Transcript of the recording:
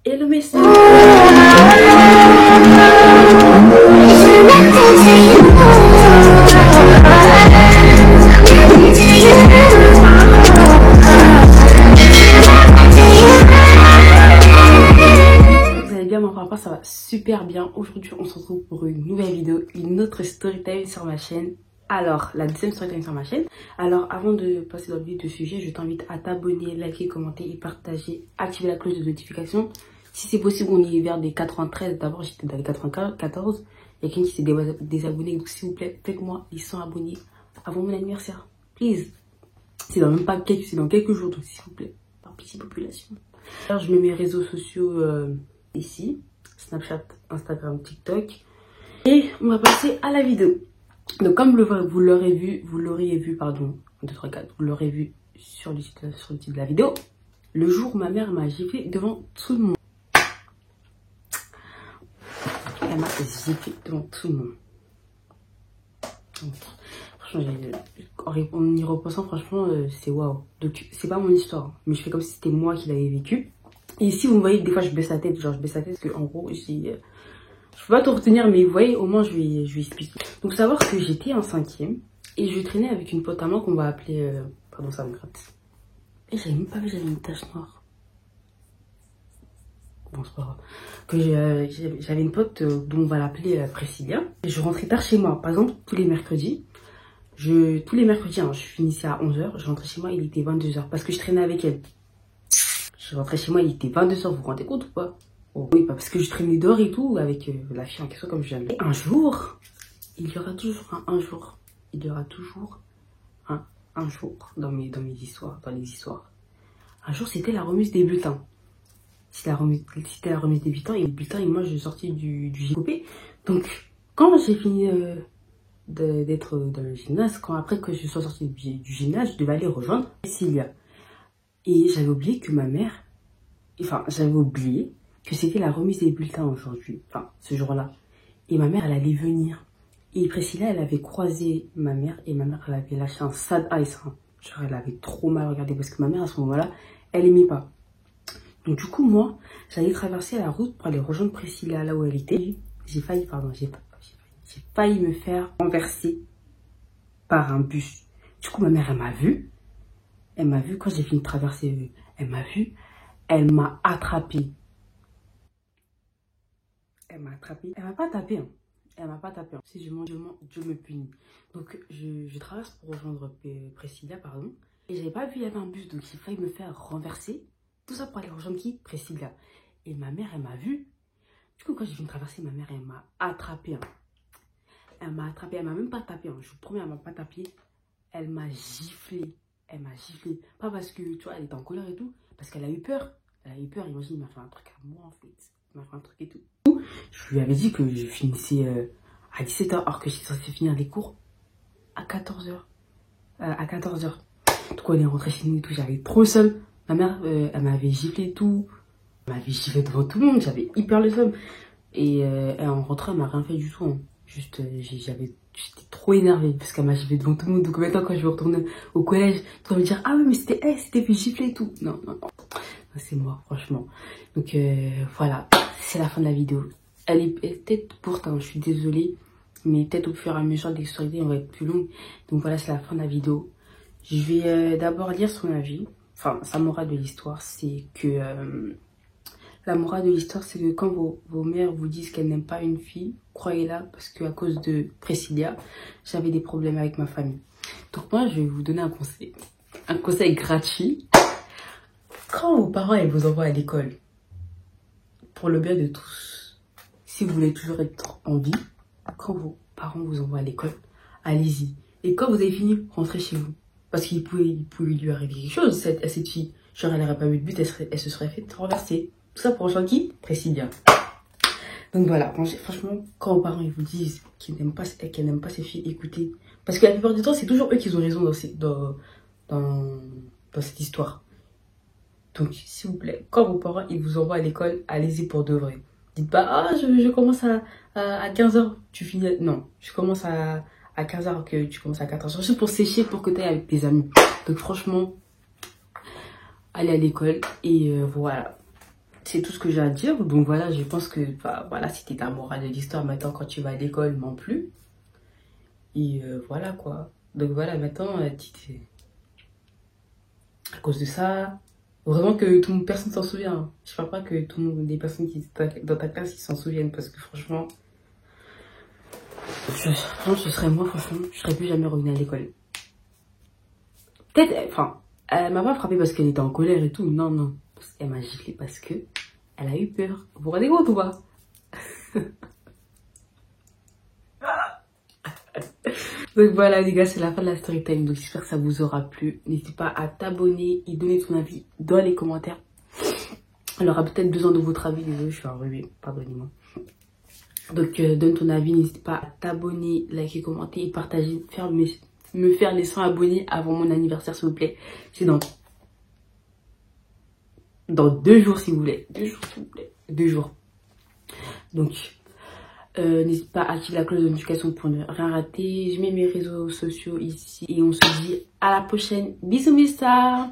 Et le message. Vous allez bien, mon papa, ça va super bien. Aujourd'hui, on se retrouve pour une nouvelle vidéo, une autre story time sur ma chaîne. Alors, la deuxième story time sur ma chaîne. Alors, avant de passer dans le vif du sujet, je t'invite à t'abonner, liker, commenter et partager, activer la cloche de notification. Si c'est possible, on est vers des 93. D'abord, j'étais dans les 94. Il y a quelqu'un qui s'est désabonné. Donc, s'il vous plaît, faites-moi les 100 abonnés avant mon anniversaire. Please. C'est dans même pas quelques, c'est dans quelques jours. Donc, s'il vous plaît, par petite population. Alors, je mets mes réseaux sociaux ici. Snapchat, Instagram, TikTok. Et on va passer à la vidéo. Donc, comme vous l'aurez vu, vous l'auriez vu sur le titre de la vidéo, le jour où ma mère m'a giflé devant tout le monde. Elle m'a giflé devant tout le monde. Donc, franchement, en y repensant, franchement, c'est waouh. Donc, c'est pas mon histoire, mais je fais comme si c'était moi qui l'avais vécu. Et ici, vous voyez, des fois, je baisse la tête, parce que, en gros, je peux pas tout retenir, mais vous voyez, au moins, je vais expliquer. Donc, savoir que j'étais en 5e et je traînais avec une pote à moi qu'on va appeler... pardon, ça me gratte. Et j'avais même pas vu, j'avais une tache noire. Bon, c'est pas grave. Que j'avais une pote dont on va l'appeler Priscilla. Et je rentrais tard chez moi. Par exemple, tous les mercredis, je finissais à 11h. Je rentrais chez moi, il était 22h. Parce que je traînais avec elle. Je rentrais chez moi, il était 22h. Vous vous rendez compte ou pas? Oh, oui, parce que je traînais dehors et tout avec la fille en question comme je viens de dire. Un jour, il y aura toujours un jour. Il y aura toujours un jour dans les histoires. Un jour, c'était la remise des bulletins. C'était la remise des bulletins. Et les bulletins, et moi, je sortais du GCOP. Donc, quand j'ai fini d'être dans le gymnase, après que je sois sortie du gymnase, je devais aller rejoindre Cécilia. Et j'avais oublié que c'était la remise des bulletins aujourd'hui, enfin ce jour-là. Et ma mère, elle allait venir. Et Priscilla, elle avait croisé ma mère et ma mère, elle avait lâché un sad ice. Genre, elle avait trop mal regardé parce que ma mère, à ce moment-là, elle aimait pas. Donc du coup, moi, j'allais traverser la route pour aller rejoindre Priscilla là où elle était. J'ai failli me faire renverser par un bus. Du coup, ma mère, elle m'a vu. Elle m'a vu quand j'ai fini de traverser. Elle m'a vu. Elle m'a attrapé. Elle m'a attrapé. Elle m'a pas tapé. Elle m'a pas tapé. Si je mens, Dieu me punit. Donc, je traverse pour rejoindre Priscilla, pardon. Et j'avais pas vu, il y avait un bus. Donc, j'ai failli me faire renverser. Tout ça pour aller rejoindre qui? Priscilla. Et ma mère, elle m'a vu. Du coup, quand j'ai fini de traverser, ma mère, elle m'a attrapé. Elle m'a attrapé. Elle m'a même pas tapé. Je vous promets, elle m'a pas tapé. Elle m'a giflé. Elle m'a giflé. Pas parce que, tu vois, elle était en colère et tout. Parce qu'elle a eu peur. Elle a eu peur. Imagine, il m'a fait un truc à moi, en fait. Il m'a fait un truc et tout. Je lui avais dit que je finissais à 17h. Alors que j'étais censée finir les cours à 14h. À 14h. Donc, on est rentré chez nous et tout. J'avais trop le seum. Ma mère, elle m'avait giflé et tout. Elle m'avait giflé devant tout le monde. J'avais hyper le seum. Et en rentrant, elle m'a rien fait du tout. Juste, j'étais trop énervée parce qu'elle m'a giflé devant tout le monde. Donc maintenant, quand je vais retourner au collège, tu vas me dire, ah oui, mais c'était elle, c'était fait gifler et tout. Non. C'est moi, franchement. Donc voilà, c'est la fin de la vidéo. Elle est peut-être pourtant, je suis désolée, mais peut-être au fur et à mesure des stories, on va être plus longue. Donc voilà, c'est la fin de la vidéo. Je vais d'abord lire son avis. Enfin, sa morale de l'histoire, c'est que... La morale de l'histoire, c'est que quand vos mères vous disent qu'elles n'aiment pas une fille, croyez-la, parce qu'à cause de Priscilla, j'avais des problèmes avec ma famille. Donc moi, je vais vous donner un conseil. Un conseil gratuit. Quand vos parents ils vous envoient à l'école, pour le bien de tous, si vous voulez toujours être en vie, quand vos parents vous envoient à l'école, allez-y. Et quand vous avez fini, rentrez chez vous. Parce qu'il pouvait lui arriver quelque chose à cette fille. Genre, elle n'aurait pas eu de but, elle se serait fait renverser. Tout ça pour rejoindre qui? Priscilla. Donc voilà, franchement, quand vos parents ils vous disent qu'elle n'aime pas ces filles, écoutez. Parce que la plupart du temps, c'est toujours eux qui ont raison dans cette histoire. Donc, s'il vous plaît, quand vos parents ils vous envoient à l'école, allez-y pour de vrai. Dites pas, ah, je commence à 15h, tu finis. Non, je commence à 15h, que tu commences à 14h. Juste pour sécher, pour que tu ailles avec tes amis. Donc franchement, allez à l'école et voilà. c'est tout ce que j'ai à dire. Donc voilà, je pense que bah, voilà, c'était ta morale de l'histoire. Maintenant, quand tu vas à l'école, non plus. Et voilà quoi. Donc voilà, maintenant, à cause de ça, vraiment que personne s'en souvient. Hein. Je parle pas que tout le monde, des personnes qui étaient dans ta classe, ils s'en souviennent. Parce que franchement, ce serait moi, franchement, je serais plus jamais revenue à l'école. Peut-être, enfin, elle m'a pas frappée parce qu'elle était en colère et tout. Non, non. Elle m'a giflé parce que elle a eu peur. Vous vous rendez compte ou pas? Donc voilà les gars, c'est la fin de la story time. Donc j'espère que ça vous aura plu. N'hésitez pas à t'abonner et donner ton avis dans les commentaires. Elle aura peut-être besoin de votre avis. Désolé, je suis enrhumée, pardonnez-moi. Donc donne ton avis, n'hésite pas à t'abonner, liker, commenter et partager. Me faire les 100 abonnés avant mon anniversaire s'il vous plaît. C'est dans 2 jours si vous voulez. 2 jours s'il vous plaît. 2 jours. Donc n'hésite pas à activer la cloche de notification pour ne rien rater. Je mets mes réseaux sociaux ici et on se dit à la prochaine. Bisous mes stars.